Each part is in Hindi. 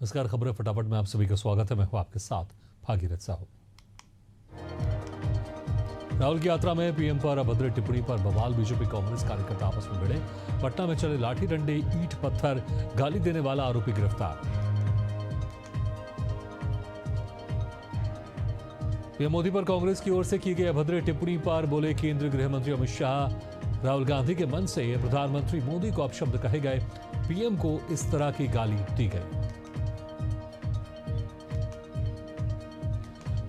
नमस्कार, खबरें फटाफट में आप सभी का स्वागत है। मैं हूं आपके साथ भागीरथ साहू। राहुल की यात्रा में पीएम पर अभद्र टिप्पणी पर बवाल। बीजेपी कांग्रेस कार्यकर्ता आपस में भिड़े। पटना में चले लाठी डंडे, ईंट पत्थर, गाली देने वाला आरोपी गिरफ्तार। पीएम मोदी पर कांग्रेस की ओर से की गई अभद्र टिप्पणी पर बोले केंद्रीय गृह मंत्री अमित शाह, राहुल गांधी के मन से प्रधानमंत्री मोदी को अपशब्द कहे गए। पीएम को इस तरह की गाली दी गई।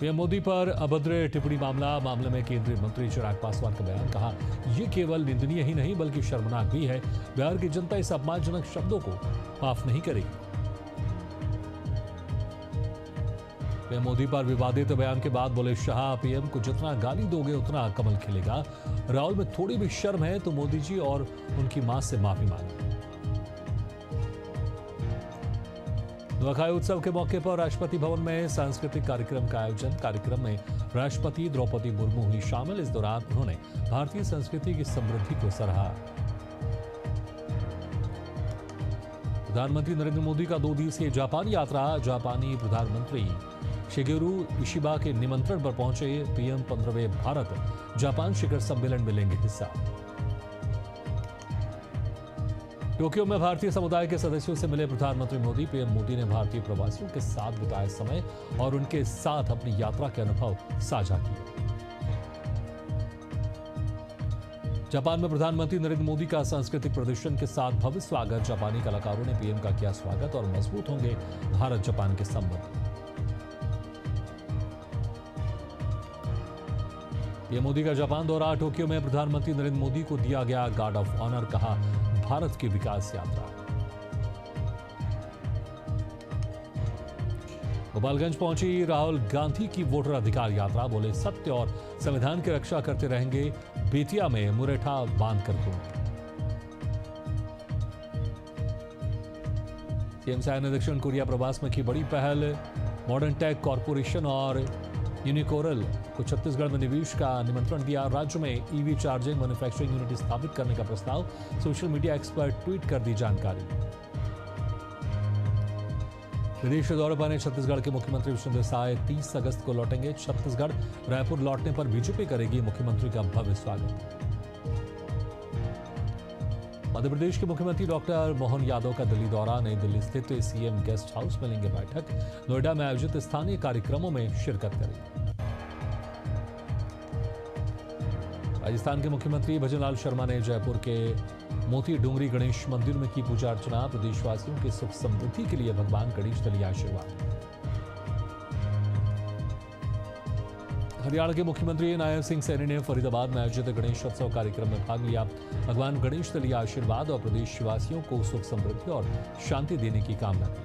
पीएम मोदी पर अभद्र टिप्पणी मामले में केंद्रीय मंत्री चिराग पासवान का बयान। कहा, यह केवल निंदनीय ही नहीं बल्कि शर्मनाक भी है। बिहार की जनता इस अपमानजनक शब्दों को माफ नहीं करेगी। पीएम मोदी पर विवादित बयान के बाद बोले शाह, पीएम को जितना गाली दोगे उतना कमल खिलेगा। राहुल में थोड़ी भी शर्म है तो मोदी जी और उनकी मां से माफी मांगे। नुआखाई उत्सव के मौके पर राष्ट्रपति भवन में सांस्कृतिक कार्यक्रम का आयोजन। कार्यक्रम में राष्ट्रपति द्रौपदी मुर्मू हुई शामिल। इस दौरान उन्होंने भारतीय संस्कृति की समृद्धि को सराहा। प्रधानमंत्री नरेंद्र मोदी का 2 दिवसीय जापान यात्रा। जापानी प्रधानमंत्री शिगेरू इशिबा के निमंत्रण पर पहुंचे पीएम 15वें भारत जापान शिखर सम्मेलन में लेंगे हिस्सा। टोक्यो में भारतीय समुदाय के सदस्यों से मिले प्रधानमंत्री मोदी। पीएम मोदी ने भारतीय प्रवासियों के साथ बिताए समय और उनके साथ अपनी यात्रा के अनुभव साझा किए। जापान में प्रधानमंत्री नरेंद्र मोदी का सांस्कृतिक प्रदर्शन के साथ भव्य स्वागत। जापानी कलाकारों ने पीएम का किया स्वागत और मजबूत होंगे भारत जापान के संबंध। पीएम मोदी का जापान दौरा। टोक्यो में प्रधानमंत्री नरेंद्र मोदी को दिया गया गार्ड ऑफ ऑनर। कहा, भारत की विकास यात्रा। गोपालगंज पहुंची राहुल गांधी की वोटर अधिकार यात्रा। बोले, सत्य और संविधान की रक्षा करते रहेंगे। बेतिया में मुरेठा बांध कर दूंगे। सीएम शाह ने दक्षिण कोरिया प्रवास में की बड़ी पहल। मॉडर्न टेक कॉरपोरेशन और यूनिकोरल को छत्तीसगढ़ में निवेश का निमंत्रण दिया। राज्य में ईवी चार्जिंग मैन्युफैक्चरिंग यूनिट स्थापित करने का प्रस्ताव। सोशल मीडिया एक्सपर्ट ट्वीट कर दी जानकारी। विदेश दौरे पर छत्तीसगढ़ के मुख्यमंत्री विष्णुदेव साय 30 अगस्त को लौटेंगे छत्तीसगढ़। रायपुर लौटने पर बीजेपी करेगी मुख्यमंत्री का भव्य स्वागत। मध्य प्रदेश के मुख्यमंत्री डॉक्टर मोहन यादव का दिल्ली दौरा। नई दिल्ली स्थित सीएम गेस्ट हाउस में लेंगे बैठक। नोएडा में आयोजित स्थानीय कार्यक्रमों में शिरकत करेंगे। राजस्थान के मुख्यमंत्री भजनलाल शर्मा ने जयपुर के मोती डूंगरी गणेश मंदिर में की पूजा अर्चना। प्रदेशवासियों की सुख समृद्धि के लिए भगवान गणेश से लिया आशीर्वाद। हरियाणा के मुख्यमंत्री नायब सिंह सैनी ने फरीदाबाद में आयोजित गणेशोत्सव कार्यक्रम में भाग लिया। भगवान गणेश से लिया आशीर्वाद और प्रदेशवासियों को सुख समृद्धि और शांति देने की कामना की।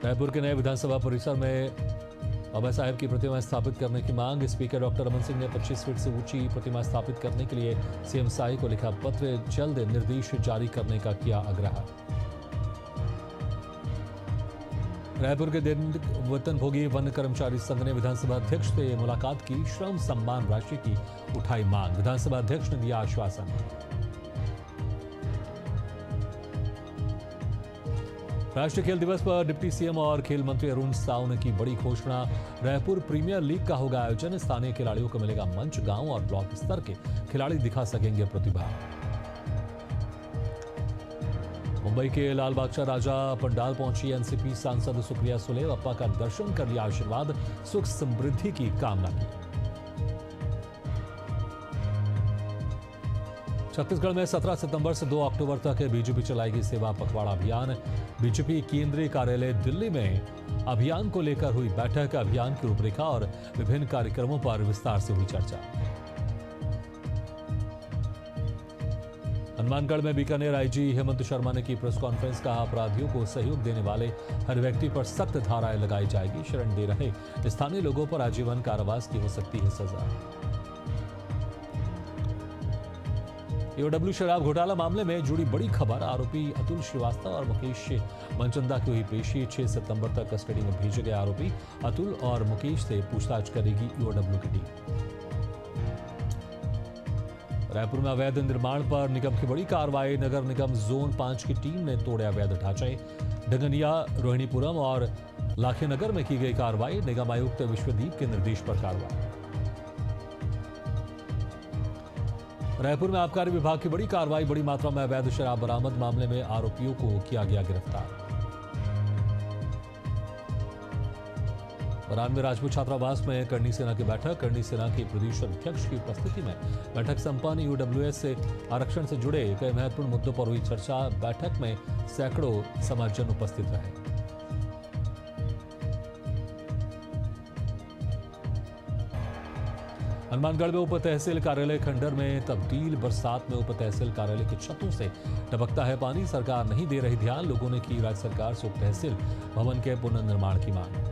रायपुर के नए विधानसभा परिसर में बाबा साहेब की प्रतिमा स्थापित करने की मांग। स्पीकर डॉक्टर रमन सिंह ने 25 फीट से ऊंची प्रतिमा स्थापित करने के लिए सीएम साई को लिखा पत्र। जल्द निर्देश जारी करने का किया आग्रह। रायपुर के दैनिक वेतनभोगी वन कर्मचारी संघ ने विधानसभा अध्यक्ष से मुलाकात की। श्रम सम्मान राशि की उठाई मांग। विधानसभा अध्यक्ष ने दिया आश्वासन। राष्ट्रीय खेल दिवस पर डिप्टी सीएम और खेल मंत्री अरुण साव ने की बड़ी घोषणा। रायपुर प्रीमियर लीग का होगा आयोजन। स्थानीय खिलाड़ियों को मिलेगा मंच। गांव और ब्लॉक स्तर के खिलाड़ी दिखा सकेंगे प्रतिभा। मुंबई के लालबागचा राजा पंडाल पहुंची एनसीपी सांसद सुप्रिया सुले। अप्पा का दर्शन कर लिया आशीर्वाद। सुख समृद्धि की कामना की। छत्तीसगढ़ में 17 सितंबर से 2 अक्टूबर तक बीजेपी चलाएगी सेवा पखवाड़ा अभियान। बीजेपी केंद्रीय कार्यालय दिल्ली में अभियान को लेकर हुई बैठक। अभियान की रूपरेखा और विभिन्न कार्यक्रमों पर विस्तार से हुई चर्चा। हनुमानगढ़ में बीकानेर आईजी हेमंत शर्मा ने की प्रेस कॉन्फ्रेंस। कहा, अपराधियों को सहयोग देने वाले हर व्यक्ति पर सख्त धाराएं लगाई जाएगी। शरण दे रहे स्थानीय लोगों पर आजीवन कारावास की हो सकती है सजा। ईओडब्ल्यू शराब घोटाला मामले में जुड़ी बड़ी खबर। आरोपी अतुल श्रीवास्तव और मुकेश मनचंदा की हुई पेशी। 6 सितंबर तक कस्टडी में भेजे गए आरोपी अतुल और मुकेश से पूछताछ करेगी ईओडब्ल्यू की टीम। रायपुर में अवैध निर्माण पर निगम की बड़ी कार्रवाई। नगर निगम जोन 5 की टीम ने तोड़े अवैध ढांचे। डंगनिया, रोहिणीपुरम और लाखेनगर में की गई कार्रवाई। निगम आयुक्त विश्वदीप के निर्देश पर कार्रवाई। रायपुर में आबकारी विभाग की बड़ी कार्रवाई। बड़ी मात्रा में अवैध शराब बरामद। मामले में आरोपियों को किया गया गिरफ्तार। बरान में राजपूत छात्रावास में करणी सेना की बैठक। करणी सेना के प्रदेश अध्यक्ष की उपस्थिति में बैठक संपन्न। यूडब्ल्यूएस से आरक्षण से जुड़े कई महत्वपूर्ण मुद्दों पर हुई चर्चा। बैठक में सैकड़ों समाजजन उपस्थित रहे। हनुमानगढ़ में उप तहसील कार्यालय खंडर में तब्दील। बरसात में उप तहसील कार्यालय की छतों से टपकता है पानी। सरकार नहीं दे रही ध्यान। लोगों ने की राज्य सरकार से उप तहसील भवन के पुनर्निर्माण की मांग।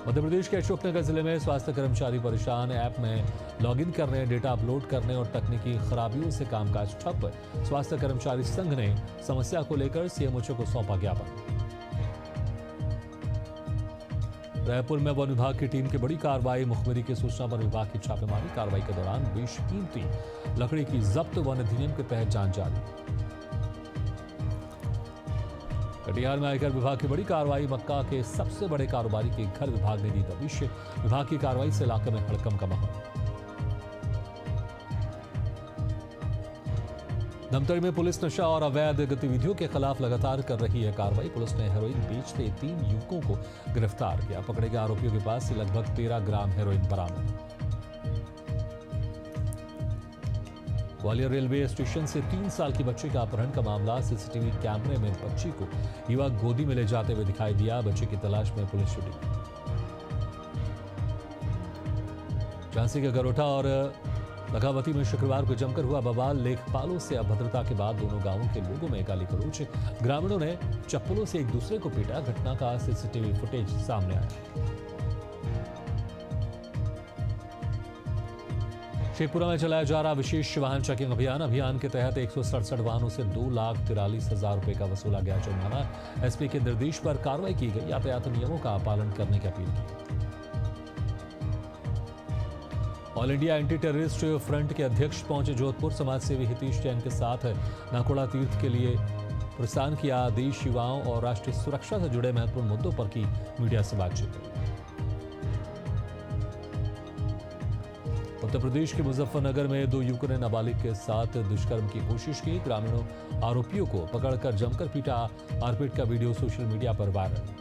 मध्य प्रदेश के अशोकनगर जिले में स्वास्थ्य कर्मचारी परेशान। ऐप में लॉगिन करने, डेटा अपलोड करने और तकनीकी खराबियों से कामकाज ठप। स्वास्थ्य कर्मचारी संघ ने समस्या को लेकर सीएमओ को सौंपा ज्ञापन। रायपुर में वन विभाग की टीम की बड़ी कार्रवाई। मुखबिरी की सूचना पर विभाग की छापेमारी। कार्रवाई के दौरान बेशकीमती लकड़ी की जब्त। वन अधिनियम के तहत जांच जारी। कटिहार में आयकर विभाग की बड़ी कार्रवाई। मक्का के सबसे बड़े कारोबारी के घर विभाग ने दी दबिश। विभाग की कार्रवाई से इलाके में हड़कंप का माहौल। धमतरी में पुलिस नशा और अवैध गतिविधियों के खिलाफ लगातार कर रही है कार्रवाई। पुलिस ने हेरोइन बेचते 3 युवकों को गिरफ्तार किया। पकड़े गए आरोपियों के पास से लगभग 13 ग्राम हेरोइन बरामद। ग्वालियर रेलवे स्टेशन से 3 साल की बच्ची का अपहरण का मामला। सीसीटीवी कैमरे में बच्ची को युवक गोदी में ले जाते हुए दिखाई दिया। बच्चे की तलाश में पुलिस छुटी। झांसी के गरोठा और लगावती में शुक्रवार को जमकर हुआ बवाल। लेखपालों से अभद्रता के बाद दोनों गांवों के लोगों में गाली गलौज। ग्रामीणों ने चप्पलों से एक दूसरे को पीटा। घटना का सीसीटीवी फुटेज सामने आया। शेखपुरा में चलाया जा रहा विशेष वाहन चेकिंग अभियान। अभियान के तहत 167 वाहनों से 2,43,000 रुपए का वसूला गया जुर्माना। एसपी के निर्देश पर कार्रवाई की गई। यातायात नियमों का पालन करने की अपील की। All India anti terrorist front के अध्यक्ष पहुंचे जोधपुर। समाजसेवी हितेश जैन के साथ नाकोड़ा तीर्थ के लिए प्रस्थान किया। देश, युवाओं और राष्ट्रीय सुरक्षा से जुड़े महत्वपूर्ण मुद्दों पर की मीडिया से बातचीत। उत्तर प्रदेश के मुजफ्फरनगर में 2 युवकों ने नाबालिग के साथ दुष्कर्म की कोशिश की। ग्रामीणों आरोपियों को पकड़कर जमकर पीटा। मारपीट का वीडियो सोशल मीडिया पर वायरल।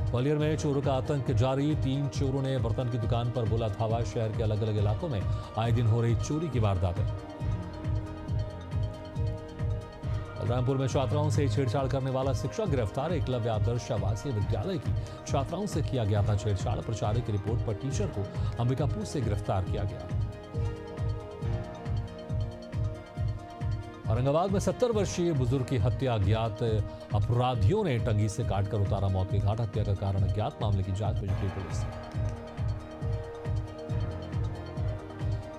ग्वालियर में चोरों का आतंक जारी। 3 चोरों ने बर्तन की दुकान पर बोला धावा। शहर के अलग अलग इलाकों में आए दिन हो रही चोरी की वारदातें। बलरामपुर में छात्राओं से छेड़छाड़ करने वाला शिक्षक गिरफ्तार। एकलव्य आदर्श आवासीय विद्यालय की छात्राओं से किया गया था छेड़छाड़। प्रचारक की रिपोर्ट पर टीचर को अंबिकापुर से गिरफ्तार किया गया। औरंगाबाद में 70 वर्षीय बुजुर्ग की हत्या। अज्ञात अपराधियों ने टंगी से काटकर उतारा मौत के घाट। हत्या का कारण अज्ञात। मामले की जांच में जुटी पुलिस।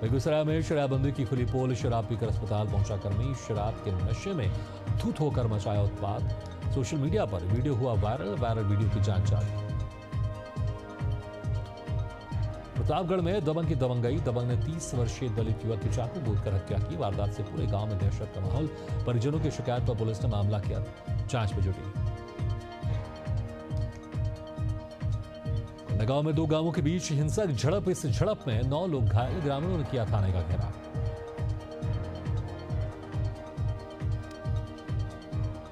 बेगूसराय में शराबबंदी की खुली पोल। शराब पीकर अस्पताल पहुंचा कर्मी। शराब के नशे में धुत होकर मचाया उत्पाद। सोशल मीडिया पर वीडियो हुआ वायरल वीडियो की जांच जारी। प्रतापगढ़ में दबंग की दबंगई। दबंग ने 30 वर्षीय दलित युवक की चाकू गोदकर हत्या की। वारदात से पूरे गांव में दहशत का माहौल। परिजनों की शिकायत पर पुलिस ने मामला किया जांच में जुटी। गांव में 2 गांवों के बीच हिंसक झड़प। इस झड़प में 9 लोग घायल। ग्रामीणों ने किया थाने का घेराव।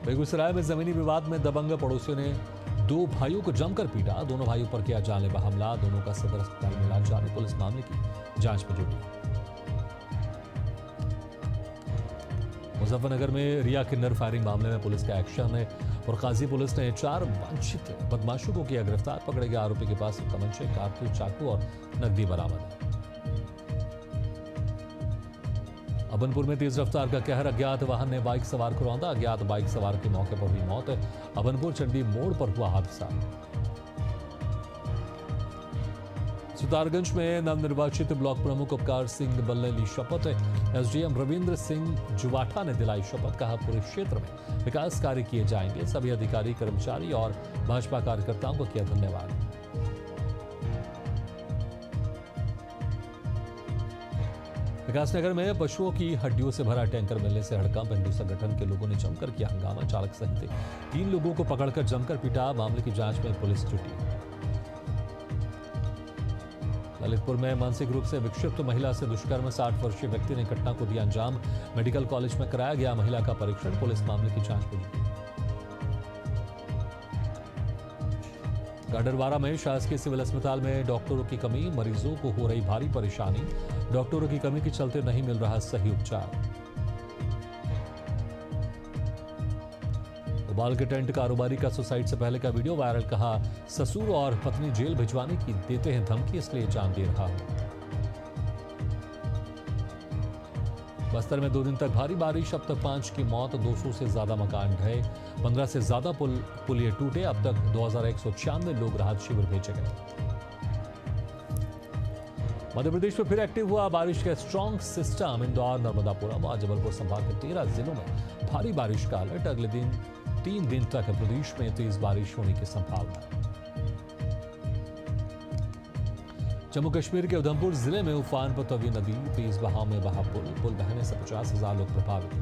बेगूसराय में जमीनी विवाद में दबंग पड़ोसियों ने 2 भाइयों को जमकर पीटा। दोनों भाइयों पर किया जानलेवा हमला। दोनों का सदर अस्पताल में इलाज जारी। पुलिस मामले की जांच में जुटी। मुजफ्फरनगर में रिया किन्नर फायरिंग मामले में पुलिस का एक्शन है। फुरकाजी पुलिस ने 4 वांछित बदमाशों को किया गिरफ्तार। पकड़े गए आरोपी के पास तमंचे, कारतूस, चाकू और नकदी बरामद। अबनपुर में तेज रफ्तार का कहर। अज्ञात वाहन ने बाइक सवार को रौंदा। अज्ञात बाइक सवार की मौके पर हुई मौत। अबनपुर चंडी मोड़ पर हुआ हादसा। सुतारगंज में नवनिर्वाचित ब्लॉक प्रमुख उपकार सिंह बल्ले ने ली शपथ। एसडीएम रविंद्र सिंह जुवाठा ने दिलाई शपथ। कहा पूरे क्षेत्र में विकास कार्य किए जाएंगे। सभी अधिकारी, कर्मचारी और भाजपा कार्यकर्ताओं को किया धन्यवाद। विकासनगर में पशुओं की हड्डियों से भरा टैंकर मिलने से हड़कंप। हिंदू संगठन के लोगों ने जमकर किया हंगामा। चालक सहित 3 लोगों को पकड़कर जमकर पीटा। मामले की जांच में पुलिस जुटी। ललितपुर में मानसिक रूप से विक्षिप्त महिला से दुष्कर्म। 60 वर्षीय व्यक्ति ने घटना को दिया अंजाम। मेडिकल कॉलेज में कराया गया महिला का परीक्षण। पुलिस मामले की जांच में जुटी। गाडरवारा में शासकीय सिविल अस्पताल में डॉक्टरों की कमी। मरीजों को हो रही भारी परेशानी। डॉक्टरों की कमी के चलते नहीं मिल रहा सही उपचार। भोपाल के टेंट कारोबारी का सुसाइड से पहले का वीडियो वायरल। कहा, ससुर और पत्नी जेल भिजवाने की देते हैं धमकी, इसलिए जान दे रहा हूं। बस्तर में 2 दिन तक भारी बारिश। अब तक 5 की मौत, 200 से ज्यादा मकान ढहे, 15 से ज्यादा पुलिये टूटे। अब तक 2196 लोग राहत शिविर भेजे गए। मध्य प्रदेश में फिर एक्टिव हुआ बारिश का स्ट्रॉन्ग सिस्टम। इंदौर, नर्मदापुरम और जबलपुर संभाग के 13 जिलों में भारी बारिश का अलर्ट। अगले 3 दिन तक प्रदेश में तेज बारिश होने की संभावना। जम्मू कश्मीर के उधमपुर जिले में उफान पर तवी नदी। तेज बहाव में बहा पुल बहने से 50,000 लोग प्रभावित।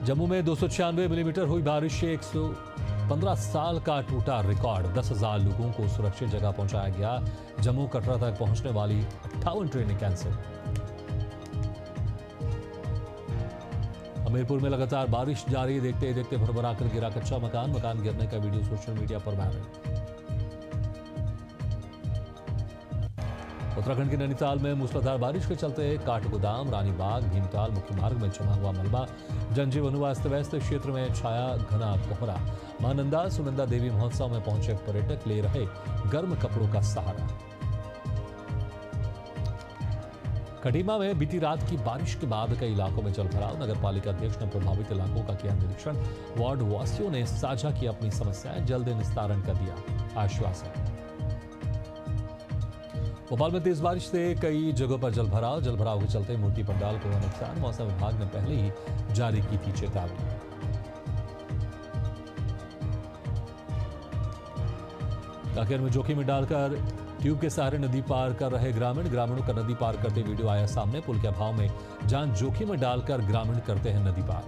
जम्मू में 296 मिलीमीटर हुई बारिश से 115 साल का टूटा रिकॉर्ड। 10,000 लोगों को सुरक्षित जगह पहुंचाया गया। जम्मू कटरा तक पहुंचने वाली 58 ट्रेनें कैंसिल। हमीरपुर में लगातार बारिश जारी। देखते देखते भरभरा कर गिरा कच्चा मकान। मकान गिरने का वीडियो सोशल मीडिया पर वायरल। उत्तराखंड के नैनीताल में मूसलाधार बारिश के चलते काठगोदाम, रानीबाग, भीमताल मुख्य मार्ग में जमा हुआ मलबा। जनजीवन अस्त व्यस्त। क्षेत्र में छाया घना कोहरा। महानंदा सुनंदा देवी महोत्सव में पहुंचे पर्यटक ले रहे गर्म कपड़ों का सहारा। कटीमा में बीती रात की बारिश के बाद कई इलाकों में जलभराव। नगर पालिका अध्यक्ष ने प्रभावित इलाकों का किया निरीक्षण। वार्ड वासियों ने साझा की अपनी समस्याएं। जल्द निस्तारण का दिया आश्वासन। भोपाल में तेज बारिश से कई जगहों पर जलभराव के चलते मूर्ति पंडाल को हुआ नुकसान। मौसम विभाग ने पहले ही जारी की थी चेतावनी। कांकेर में जोखिम में डालकर ट्यूब के सहारे नदी पार कर रहे ग्रामीणों का नदी पार करते वीडियो आया सामने। पुल के अभाव में जान जोखिम में डालकर ग्रामीण करते हैं नदी पार।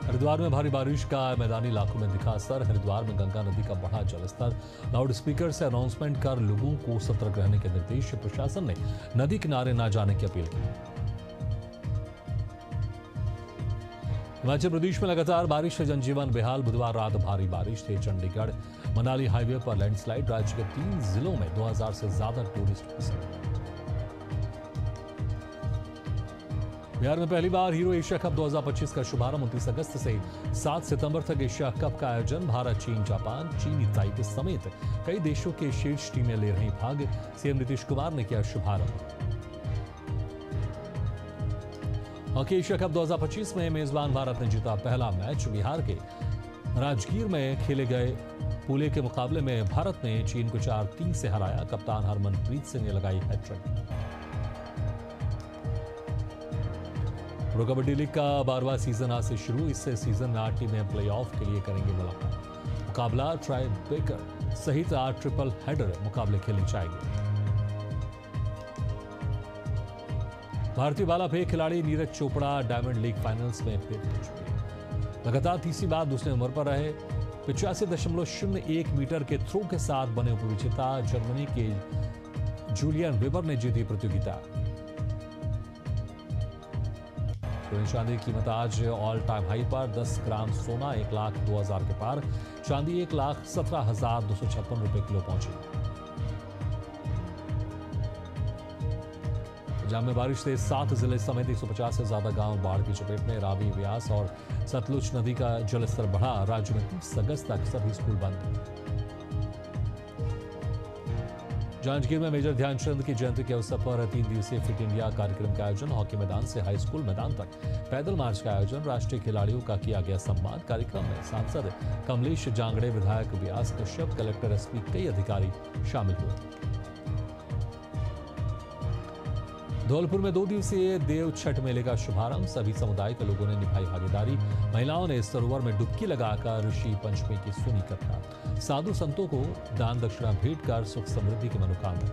हरिद्वार में भारी बारिश का मैदानी इलाकों में दिखा असर। हरिद्वार में गंगा नदी का बढ़ा जलस्तर। लाउड स्पीकर से अनाउंसमेंट कर लोगों को सतर्क रहने के निर्देश। प्रशासन ने नदी किनारे न जाने की अपील की। हिमाचल प्रदेश में लगातार बारिश से जनजीवन बेहाल। बुधवार रात भारी बारिश से चंडीगढ़ मनाली हाईवे पर लैंडस्लाइड। राज्य के 3 जिलों में 2000 से ज्यादा टूरिस्ट फंसे। बिहार में पहली बार हीरो एशिया कप 2025 का शुभारंभ। 29 अगस्त से 7 सितंबर तक एशिया कप का आयोजन। भारत, चीन, जापान, चीनी ताइपे समेत कई देशों के शीर्ष टीमें ले रही भाग। सीएम नीतीश कुमार ने किया शुभारंभ। हॉकी एशिया कप 2025 में मेजबान भारत ने जीता पहला मैच। बिहार के राजगीर में खेले गए पूले के मुकाबले में भारत ने चीन को 4-3 से हराया। कप्तान हरमनप्रीत सिंह ने लगाई हैट्रिक। प्रो कबड्डी लीग का 12वां सीजन आज से शुरू। इससे सीजन में 8 टीमें प्लेऑफ के लिए करेंगे मुलाकात। मुकाबला ट्राई ब्रेकर सहित 8 ट्रिपल हेडर मुकाबले खेले जाएंगे। भारतीय भाला फेंक खिलाड़ी Neeraj Chopra diamond league finals में फिर पहुंच चुके। लगातार तीसरी बार दूसरे नंबर पर रहे। 85.01 मीटर के थ्रो के साथ बने उपविजेता जर्मनी के जूलियन वेबर ने जीती प्रतियोगिता। सोने चांदी की कीमत आज ऑल टाइम हाई पर। 10 ग्राम सोना 1,02,000 के पार। चांदी 1,17,256 रुपए किलो पहुंची। पंजाब में बारिश से 7 जिले समेत 150 से ज्यादा गांव बाढ़ की चपेट में। रावी, व्यास और सतलुज नदी का जलस्तर बढ़ा। राज्य में 30 अगस्त तक सभी स्कूल बंद। जांजगीर में मेजर ध्यानचंद की जयंती के अवसर पर 3 दिवसीय फिट इंडिया कार्यक्रम का आयोजन। हॉकी मैदान से हाई स्कूल मैदान तक पैदल मार्च का आयोजन। राष्ट्रीय खिलाड़ियों का किया गया सम्मान। कार्यक्रम में सांसद कमलेश जांगड़े, विधायक व्यास कश्यप, कलेक्टर, एसपी, कई अधिकारी शामिल हुए। धौलपुर में 2 दिवसीय देव छठ मेले का शुभारंभ। सभी समुदाय के लोगों ने निभाई भागीदारी। महिलाओं ने सरोवर में डुबकी लगाकर ऋषि पंचमी की सुनी कथा। साधु संतों को दान दक्षिणा भेंट कर सुख समृद्धि की मनोकामना।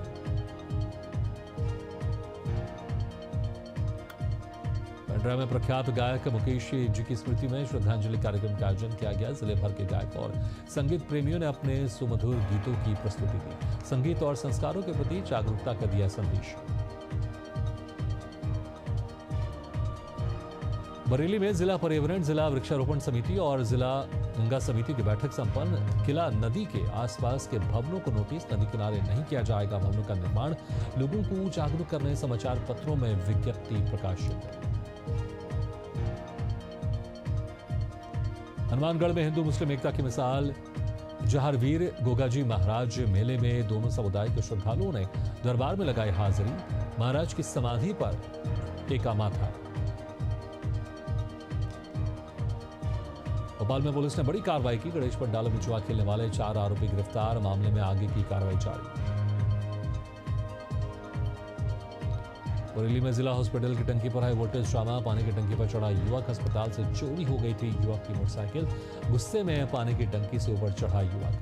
पंडरा में प्रख्यात गायक मुकेश जी की स्मृति में श्रद्धांजलि कार्यक्रम का आयोजन किया गया। जिले भर के गायक और संगीत प्रेमियों ने अपने सुमधुर गीतों की प्रस्तुति दी। संगीत और संस्कारों के प्रति जागरूकता का दिया संदेश। बरेली में जिला पर्यावरण, जिला वृक्षारोपण समिति और जिला गंगा समिति की बैठक संपन्न। किला नदी के आसपास के भवनों को नोटिस, नदी किनारे नहीं किया जाएगा भवनों का निर्माण। लोगों को जागरूक करने समाचार पत्रों में विज्ञप्ति प्रकाशित। हनुमानगढ़ में हिंदू मुस्लिम एकता की मिसाल। जहारवीर गोगाजी महाराज मेले में दोनों समुदाय के श्रद्धालुओं ने दरबार में लगाई हाजिरी। महाराज की समाधि पर टेका माथा। भोपाल में पुलिस ने बड़ी कार्रवाई की। गणेश पंडालों में जुआ खेलने वाले 4 आरोपी गिरफ्तार। मामले में आगे की कार्रवाई जारी। बरेली में जिला हॉस्पिटल की टंकी पर हाई वोल्टेज ड्रामा। पानी की टंकी पर चढ़ा युवक। अस्पताल से चोरी हो गई थी युवक की मोटरसाइकिल। गुस्से में पानी की टंकी से ऊपर चढ़ा युवक।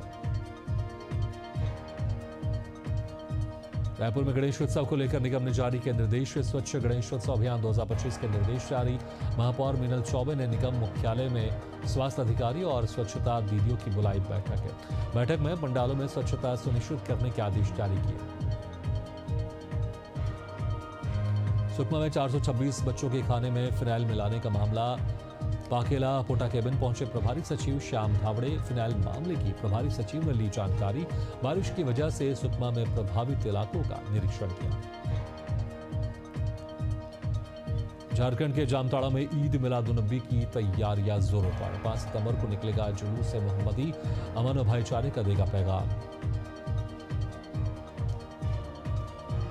रायपुर में गणेशोत्सव को लेकर निगम ने जारी किए निर्देश। स्वच्छ गणेशोत्सव अभियान 2025 के निर्देश जारी। महापौर मीनल चौबे ने निगम मुख्यालय में स्वास्थ्य अधिकारी और स्वच्छता दीदियों की बुलाई बैठक है। बैठक में पंडालों में स्वच्छता सुनिश्चित करने के आदेश जारी किए। सुकमा में 426 बच्चों के खाने में फिनाइल मिलाने का मामला। पाकेला पोटा केबिन पहुंचे प्रभारी सचिव श्याम धावड़े। फिनाइल मामले की प्रभारी सचिव ने ली जानकारी। बारिश की वजह से सुकमा में प्रभावित इलाकों का निरीक्षण किया। झारखंड के जामताड़ा में ईद मिलादुन्नबी की तैयारियां जोरों पर। 5 सितंबर को निकलेगा जुलूस से मोहम्मदी। अमन और भाईचारे का देगा पैगाम।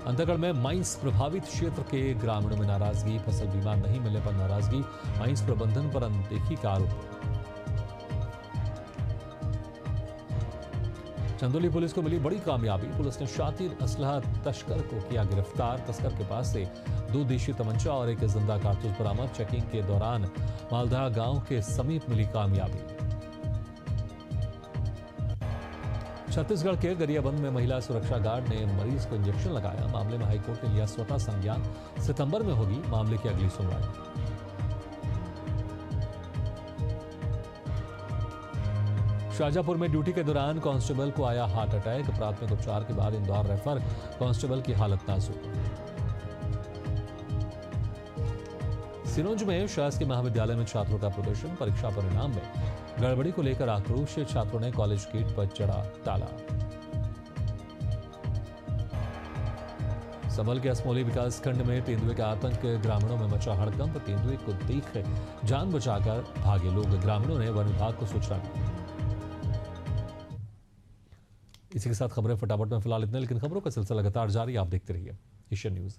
अंतरगढ़ में माइंस प्रभावित क्षेत्र के ग्रामीणों में नाराजगी। फसल बीमा नहीं मिलने पर नाराजगी। माइंस प्रबंधन पर अनदेखी का आरोप। चंदौली पुलिस को मिली बड़ी कामयाबी। पुलिस ने शातिर असलहा तस्कर को किया गिरफ्तार। तस्कर के पास से 2 देशी तमंचा और 1 जिंदा कारतूस बरामद। चेकिंग के दौरान मालदह गांव के समीप मिली कामयाबी। छत्तीसगढ़ के गरियाबंद में महिला सुरक्षा गार्ड ने मरीज को इंजेक्शन लगाया। मामले में हाईकोर्ट ने लिया स्वतः संज्ञान। सितंबर में होगी मामले की अगली सुनवाई। शाहजहांपुर में ड्यूटी के दौरान कांस्टेबल को आया हार्ट अटैक। प्राथमिक उपचार के बाद इंदौर रेफर। कांस्टेबल की हालत नाजुक। सिरोंज में शासकीय महाविद्यालय में छात्रों का प्रदर्शन। परीक्षा परिणाम में गड़बड़ी को लेकर आक्रोश। छात्रों ने कॉलेज गेट पर चढ़ा ताला। संभल के असमोली विकास खंड में तेंदुए का आतंक। ग्रामीणों में मचा हड़कंप। तेंदुए को देख जान बचाकर भागे लोग। ग्रामीणों ने वन विभाग को सूचना दी। इसी के साथ खबरें फटाफट में फिलहाल इतने, लेकिन खबरों का सिलसिला लगातार जारी। आप देखते रहिए एशियन न्यूज।